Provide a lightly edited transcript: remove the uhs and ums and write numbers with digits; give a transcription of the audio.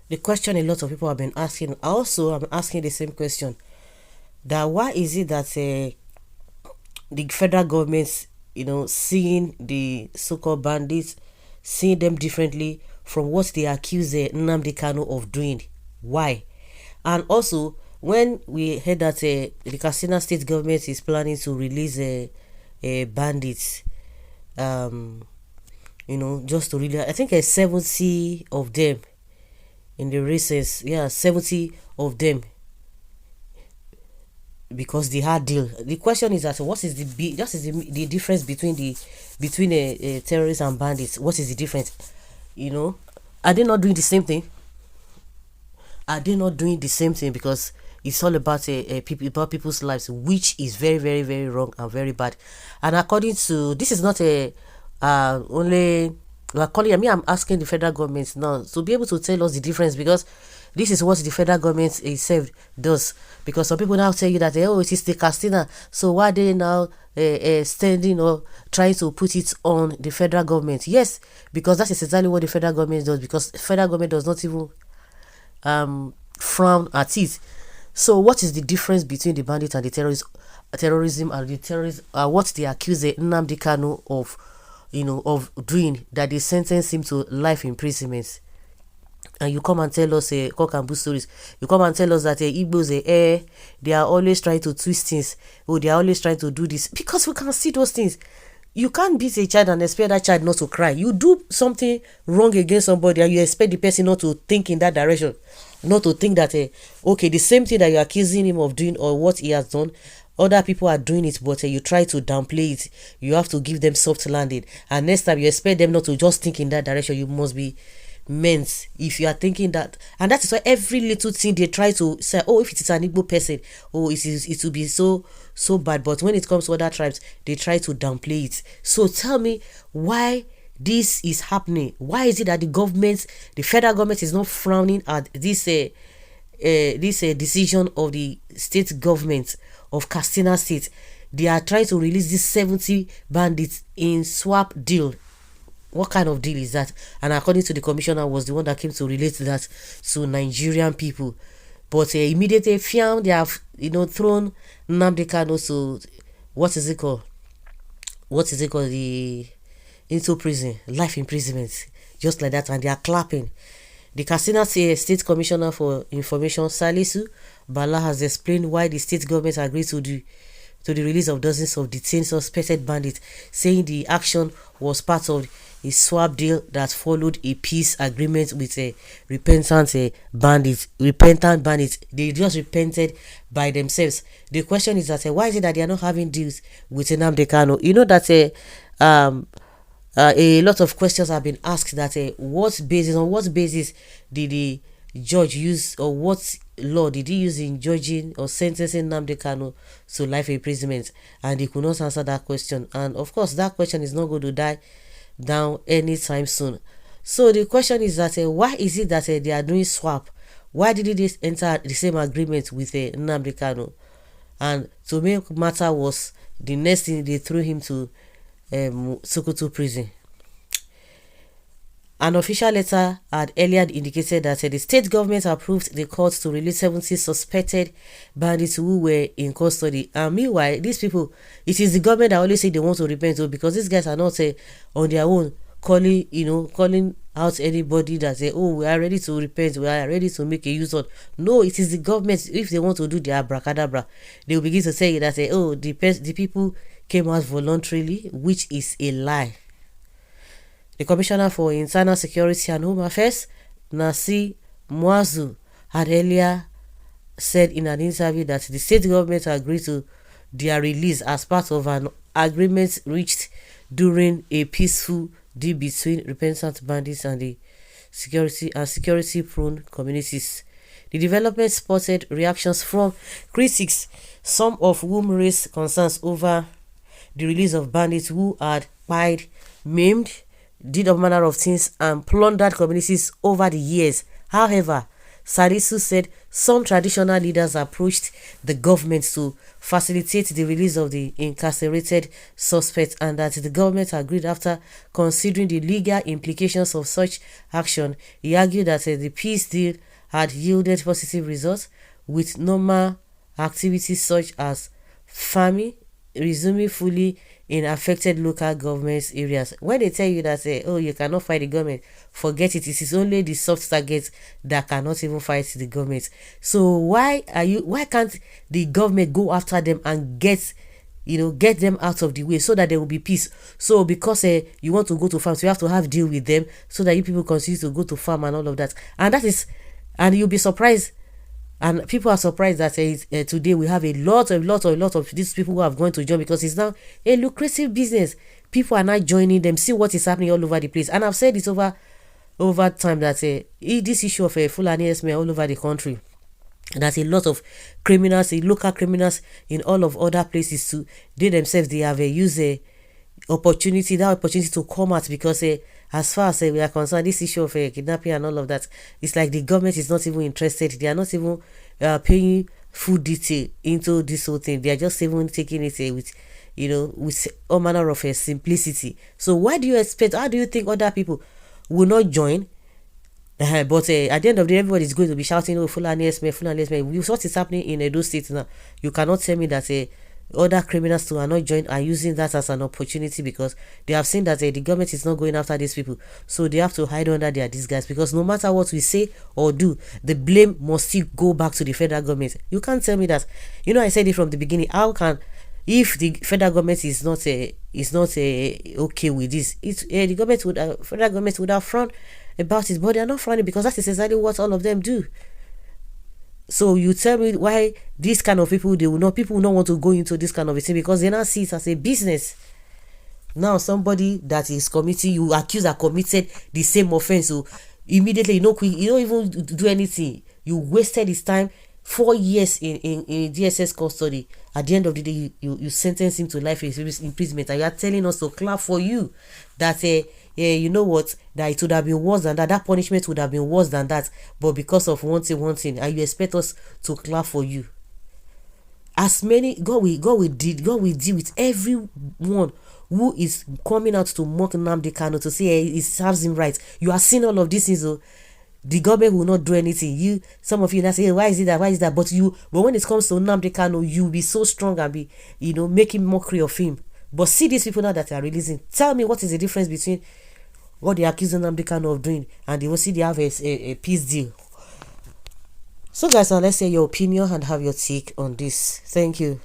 the question a lot of people have been asking, also I'm asking the same question, that why is it that the federal government, seeing the so-called bandits, seeing them differently from what they accuse Nnamdi Kanu of doing? Why? And also, when we heard that the Katsina state government is planning to release bandits, just to really, I think 70 of them in the races, 70 of them, because they had deal. The question is that what is the difference between terrorists and bandits? What is the difference? Are they not doing the same thing? Are they not doing the same thing? Because it's all about about people's lives, which is very, very, very wrong and very bad. And according to, this is not a only, I'm asking the federal government now to be able to tell us the difference, because this is what the federal government itself does. Because some people now tell you that it is the Katsina, so why are they now standing or trying to put it on the federal government? Yes, because that is exactly what the federal government does, because the federal government does not even frown at it. So what is the difference between the bandit and the terrorism and the terrorists? What they accuse Nnamdi Kanu of, of doing, that they sentence him to life imprisonment? And you come and tell us cock and bull stories. You come and tell us that Igbos, they are always trying to twist things. Oh, they are always trying to do this, because we can see those things. You can't beat a child and expect that child not to cry. You do something wrong against somebody and you expect the person not to think in that direction, not to think that okay, the same thing that you're accusing him of doing or what he has done, other people are doing it, but you try to downplay it. You have to give them soft landing, and next time you expect them not to just think in that direction. You must be meant if you are thinking that. And that is why every little thing they try to say, oh, if it is an Igbo person, oh, it will be so bad. But when it comes to other tribes, they try to downplay it. So tell me why this is happening. Why is it that the federal government is not frowning at this decision of the state government of Katsina State? They are trying to release these 70 bandits in swap deal. What kind of deal is that? And according to the commissioner, was the one that came to relate that to Nigerian people. But immediately found they have thrown Nnamdi Kanu to what is it called? Into prison, life imprisonment, just like that, and they are clapping. The Katsina State Commissioner for Information, Salisu Bala, has explained why the state government agreed to the release of dozens of detained suspected bandits, saying the action was part of a swap deal that followed a peace agreement with a repentant bandits. They just repented by themselves. The question is that why is it that they are not having deals with Nnamdi Kanu? You know that a lot of questions have been asked that on what basis did the judge use, or what law did he use in judging or sentencing Nnamdi Kanu to life imprisonment? And he could not answer that question. And of course, that question is not going to die down anytime soon. So the question is that why is it that they are doing swap? Why did they enter the same agreement with Nnamdi Kanu? And to make matter worse, the next thing, they threw him to Sokoto prison. An official letter had earlier indicated that the state government approved the court to release 70 suspected bandits who were in custody. And meanwhile, these people, it is the government that always say they want to repent, because these guys are not on their own calling out anybody that say, oh, we are ready to repent, we are ready to make a use of. No, it is the government. If they want to do their abracadabra, they will begin to say that the people came out voluntarily, which is a lie. The Commissioner for Internal Security and Home Affairs, Nasi Mwazu, had earlier said in an interview that the state government agreed to their release as part of an agreement reached during a peaceful deal between repentant bandits and the security-prone communities. The development spotted reactions from critics, some of whom raised concerns over the release of bandits who had pied, maimed, did all manner of things and plundered communities over the years. However, Salisu said some traditional leaders approached the government to facilitate the release of the incarcerated suspects, and that the government agreed after considering the legal implications of such action. He argued that the peace deal had yielded positive results, with normal activities such as farming resuming fully in affected local government areas. When they tell you that oh, you cannot fight the government, forget it. It is only the soft targets that cannot even fight the government. So why can't the government go after them and get them out of the way so that there will be peace? So because you want to go to farm, so you have to have deal with them so that you people continue to go to farm and all of that. And you'll be surprised, and people are surprised that today we have a lot of these people who have gone to join, because it's now a lucrative business. People are now joining them. See what is happening all over the place. And I've said it over time that this issue of Fulani herdsmen all over the country, there's a lot of criminals, local criminals in all of other places too. They themselves, they have used that opportunity to come out, because as far as we are concerned, this issue of kidnapping and all of that, it's like the government is not even interested. They are not even paying full detail into this whole thing. They are just even taking it with all manner of simplicity. So how do you think other people will not join? But at the end of the day, everybody is going to be shouting, oh, Fulani herdsmen, Fulani herdsmen. What is happening in Edo State now? You cannot tell me that other criminals too are not using that as an opportunity, because they have seen that the government is not going after these people, so they have to hide under their disguise, because no matter what we say or do, the blame must still go back to the federal government. You can't tell me that. I said it from the beginning. How can, if the federal government is not okay with this, federal government would have frowned about it, but they are not frowning, because that is exactly what all of them do. So you tell me why these kind of people will not want to go into this kind of a thing, because they now see it as a business. Now somebody that is committing, you accuse, are committed the same offense, so immediately you don't even do anything. You wasted his time, 4 years in DSS custody. At the end of the day, you sentence him to life imprisonment, and you are telling us to clap for you that you know what, that it would have been worse than that punishment would have been worse than that, but because of one thing, and you expect us to clap for you. As many, God will deal with everyone who is coming out to mock Nnamdi Kanu, to say he serves him right. You are seeing all of these things, so the government will not do anything. Some of you now say, hey, why is it that? But when it comes to Nnamdi Kanu, you be so strong and be making mockery of him. But see these people now that are releasing. Tell me, what is the difference between what they accuse Nnamdi Kanu of doing and they will see they have a peace deal? So guys, now let's hear your opinion and have your take on this. Thank you.